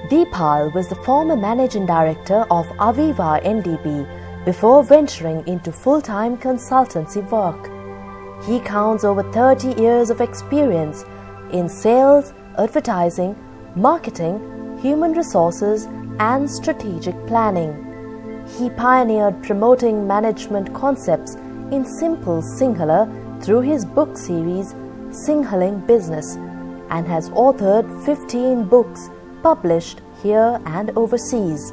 Deepal was the former managing director of Aviva NDB before venturing into full-time consultancy work. He counts over 30 years of experience in sales, advertising, marketing, human resources, and strategic planning. He pioneered promoting management concepts in simple Sinhala through his book series Singhaling Business and has authored 15 books published here and overseas.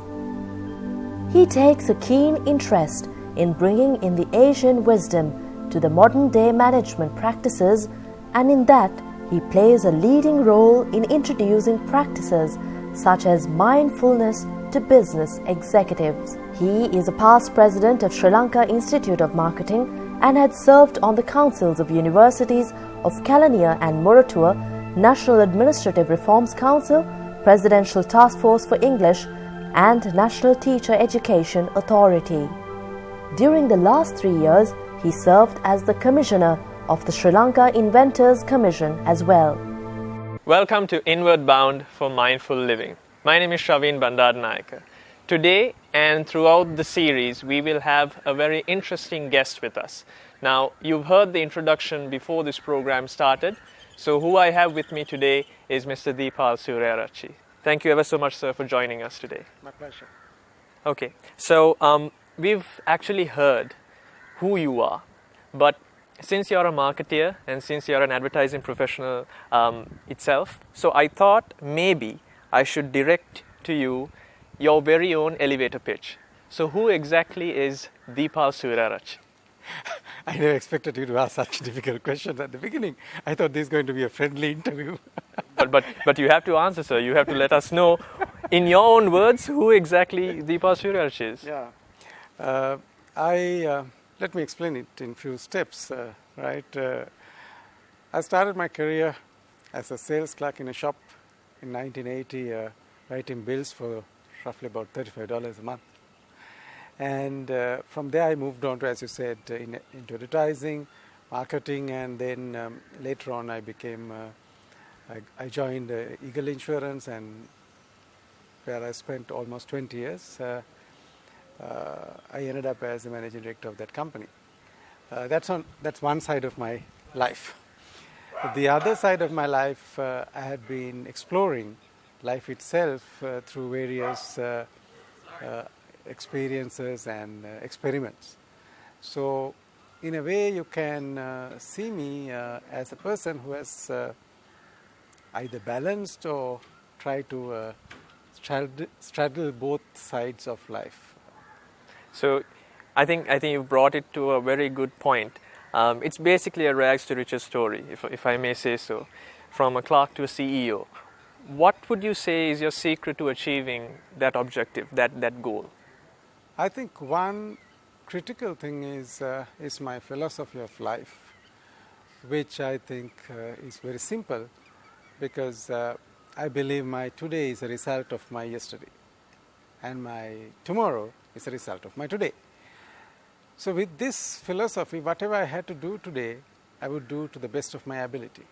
He takes a keen interest in bringing in the Asian wisdom to the modern-day management practices, and in that he plays a leading role in introducing practices such as mindfulness to business executives. He is a past president of Sri Lanka Institute of Marketing and had served on the councils of universities of Kelaniya and Moratuwa, National Administrative Reforms Council, Presidential Task Force for English, and National Teacher Education Authority. During the last 3 years, he served as the Commissioner of the Sri Lanka Inventors Commission as well. Welcome to Inward Bound for Mindful Living. My name is Shaveen Bandardanayaka. Today and throughout the series, we will have a very interesting guest with us. Now, you've heard the introduction before this program started. So who I have with me today is Mr. Deepal Suryarachi. Thank you ever so much, sir, for joining us today. My pleasure. Okay, so we've actually heard who you are, but since you're a marketeer and since you're an advertising professional itself, so I thought maybe I should direct to you your very own elevator pitch. So who exactly is Deepal Suryarachi? I never expected you to ask such difficult questions at the beginning. I thought this is going to be a friendly interview. but you have to answer, sir. You have to let us know, in your own words, who exactly Deepal Suryarachi is. Yeah. Let me explain it in few steps. I started my career as a sales clerk in a shop in 1980, writing bills for roughly about $35 a month. And from there I moved on to, as you said, into advertising, marketing, and then later on I joined Eagle Insurance, and where I spent almost 20 years. I ended up as the managing director of that company. That's one side of my life. The other side of my life, I had been exploring life itself through various experiences and experiments. So in a way you can see me as a person who has either balanced or tried to straddle both sides of life. So I think you brought it to a very good point. It's basically a rags to riches story, if I may say so, from a clerk to a CEO. What would you say is your secret to achieving that objective, that goal? I think one critical thing is my philosophy of life, which I think is very simple, because I believe my today is a result of my yesterday, and my tomorrow is a result of my today. So with this philosophy, whatever I had to do today, I would do to the best of my ability.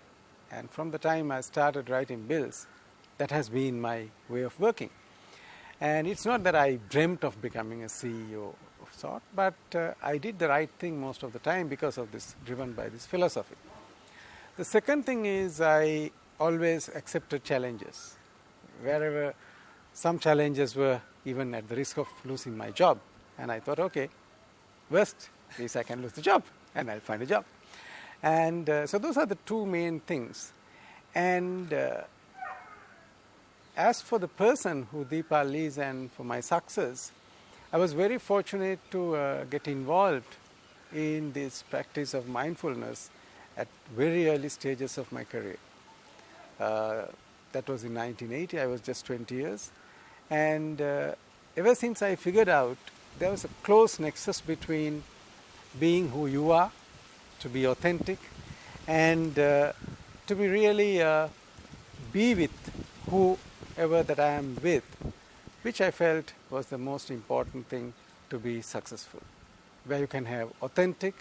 And from the time I started writing bills, that has been my way of working. And it's not that I dreamt of becoming a CEO of sort, but I did the right thing most of the time because of this, driven by this philosophy. The second thing is I always accepted challenges. Wherever some challenges were even at the risk of losing my job. And I thought, okay, worst is I can lose the job and I'll find a job. And so those are the two main things. And as for the person who Deepal is and for my success, I was very fortunate to get involved in this practice of mindfulness at very early stages of my career. That was in 1980. I was just 20 years. And ever since I figured out there was a close nexus between being who you are, to be authentic, and to be really be with whoever that I am with, which I felt was the most important thing to be successful, where you can have authentic,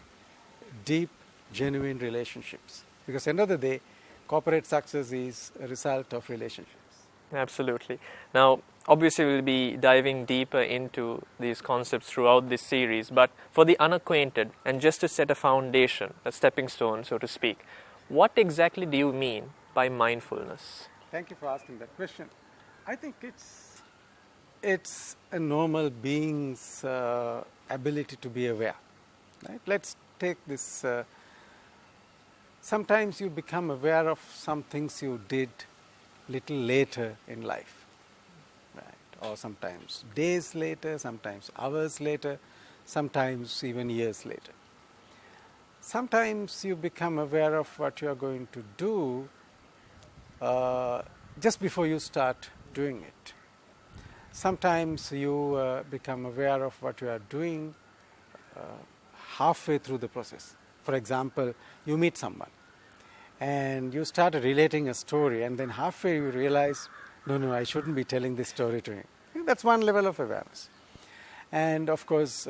deep, genuine relationships. Because at the end of the day, corporate success is a result of relationships. Absolutely. Now, obviously, we'll be diving deeper into these concepts throughout this series, but for the unacquainted, and just to set a foundation, a stepping stone, so to speak, what exactly do you mean by mindfulness? Thank you for asking that question. I think it's a normal being's ability to be aware. Right? Let's take this. Sometimes you become aware of some things you did little later in life, right? Or sometimes days later, sometimes hours later, sometimes even years later. Sometimes you become aware of what you are going to do just before you start doing it. Sometimes you become aware of what you are doing halfway through the process. For example, you meet someone and you start relating a story, and then halfway you realize, no, I shouldn't be telling this story to him. That's one level of awareness. And of course,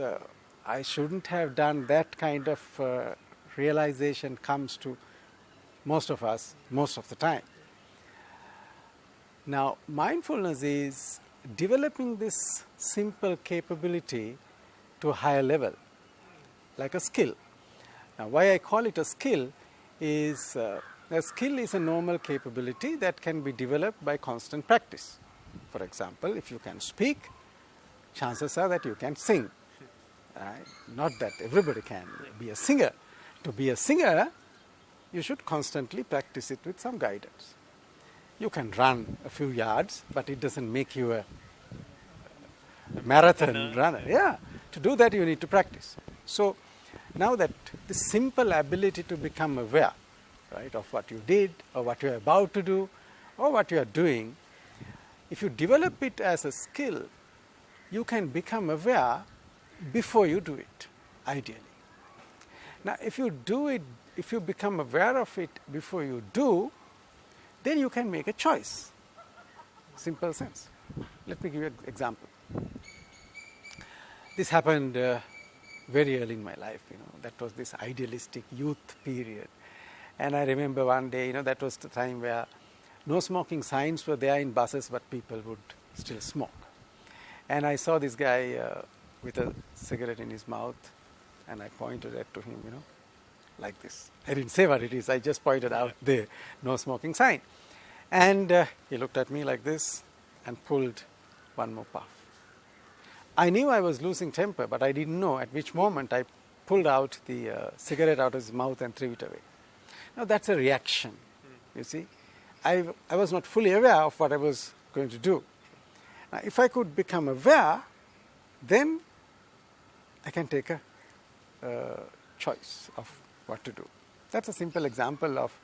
I shouldn't have done that kind of realization comes to most of us most of the time. Now, mindfulness is developing this simple capability to a higher level, like a skill. Now, why I call it a skill is a skill is a normal capability that can be developed by constant practice. For example, if you can speak, chances are that you can sing. Right? Not that everybody can be a singer. To be a singer, you should constantly practice it with some guidance. You can run a few yards, but it doesn't make you a marathon runner. Yeah, to do that you need to practice. So now that the simple ability to become aware, right, of what you did or what you are about to do or what you are doing, if you develop it as a skill, you can become aware before you do it, ideally. Now, if you become aware of it before you do, then you can make a choice. Simple sense. Let me give you an example. This happened very early in my life. That was this idealistic youth period. And I remember one day, that was the time where no smoking signs were there in buses, but people would still smoke. And I saw this guy with a cigarette in his mouth, and I pointed it to him, like this. I didn't say what it is, I just pointed out the no smoking sign. And he looked at me like this and pulled one more puff. I knew I was losing temper, but I didn't know at which moment I pulled out the cigarette out of his mouth and threw it away. Now that's a reaction, you see. I was not fully aware of what I was going to do. Now if I could become aware, then I can take a choice of what to do. That's a simple example of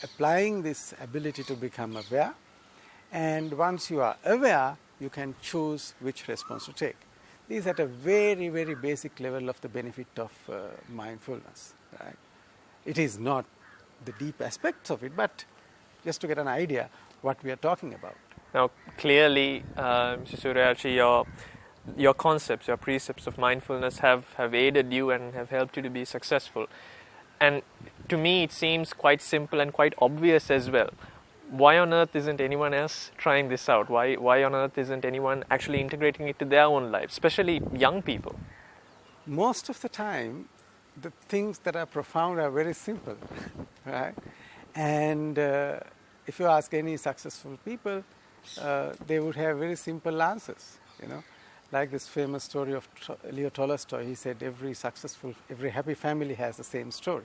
applying this ability to become aware. And once you are aware, you can choose which response to take. This is at a very, very basic level of the benefit of mindfulness. Right? It is not the deep aspects of it, but just to get an idea what we are talking about. Now, clearly, Mr. Suryachi, your concepts, your precepts of mindfulness have aided you and have helped you to be successful. And to me, it seems quite simple and quite obvious as well. Why on earth isn't anyone else trying this out? Why on earth isn't anyone actually integrating it to their own life, especially young people? Most of the time, the things that are profound are very simple, right? And if you ask any successful people, they would have very simple answers, Like this famous story of Leo Tolstoy, he said every happy family has the same story.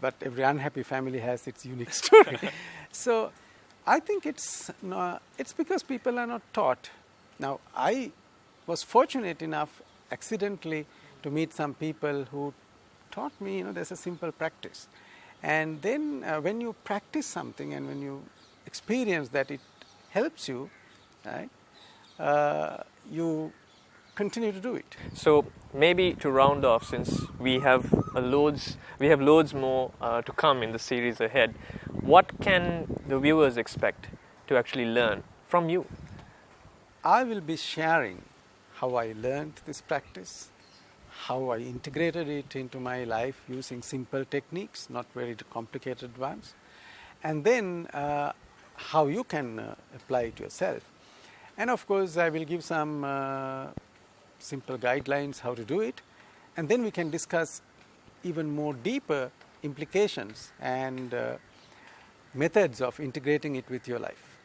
But every unhappy family has its unique story. So I think it's because people are not taught. Now, I was fortunate enough accidentally to meet some people who taught me, there's a simple practice. And then when you practice something and when you experience that it helps you, right, you continue to do it. So maybe to round off, since we have loads more to come in the series ahead, what can the viewers expect to actually learn from you? I will be sharing how I learned this practice, how I integrated it into my life using simple techniques, not very complicated ones. And then how you can apply it yourself. And of course, I will give some simple guidelines how to do it, and then we can discuss even more deeper implications and methods of integrating it with your life.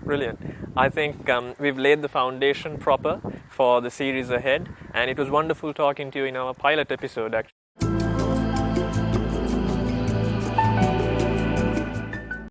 Brilliant. I think we've laid the foundation proper for the series ahead, and it was wonderful talking to you in our pilot episode, actually.